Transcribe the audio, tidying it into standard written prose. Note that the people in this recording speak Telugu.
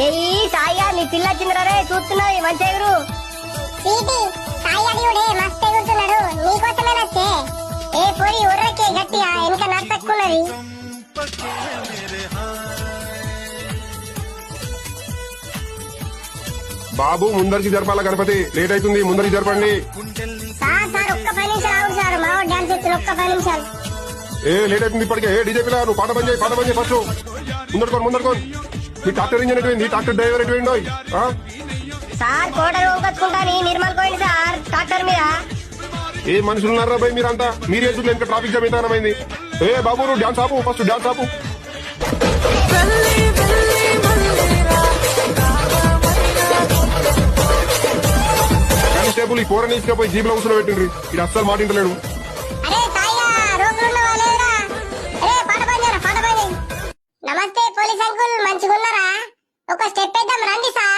ఏయ్ సాయిగా నీ పిల్ల వచ్చిందిరా రే, చూస్తున్నావు మంచి ఎగురు. సీటి సాయి అడియుడే మస్తు ఎగురుతున్నాడు, నీకోసమే నచ్చే. ఏ పోయి ఉర్రకే గట్టిగా వెనక నడుతక్కున్నది. బాబు ముందరికి జరపాల గణపతి, లేట్ అవుతుంది, ముందరికి జరపండి. సార్ సార్ ఒక్క 10 నిమిషాలు ఆగు సార్, మా డాన్స్ ఎత్తులు ఒక్క 10 నిమిషాలు. ఏ లేట్ అవుతుంది ఇప్పటికే. ఏ డీజే పిల్ల, నువ్వు పాట పని చేయి, పాట పని చేయి ఫస్ట్. ముందరుకోని మీ ట్రాక్టర్ ఇంజన్ ఎటువంటి, ట్రాక్టర్ డ్రైవర్ ఎటువంటి? సార్ కోటలు ఊకొచ్చుకుంటాని నిర్మల్ పోయింది సార్ ట్రాక్టర్ మీద. ఏ మనుషులు ఉన్నారా భయ్ మీరంతా? మీరే చూడలేదు ఇంకా ట్రాఫిక్ జామ్ ఎంతమైంది. ఏ బాబు నువ్వు డాన్స్ ఆపు, ఫస్ట్ డాన్స్ ఆపు. కానిస్టేబుల్ ఈ కూరని తీసుకుపోయి జీబులో కూర్చొని పెట్టిండ్రి, ఇది అస్సలు మాట ఇంటలేడు. అరే సాయిగా రోగులున్నవా లేదురా? అరే పాట పని చేయరా, పాట పని చేయి. నమస్తే పోలీస్ అంకుల్, మంచిగున్నారా? ఒక స్టెప్ వేద్దాం రండి సార్.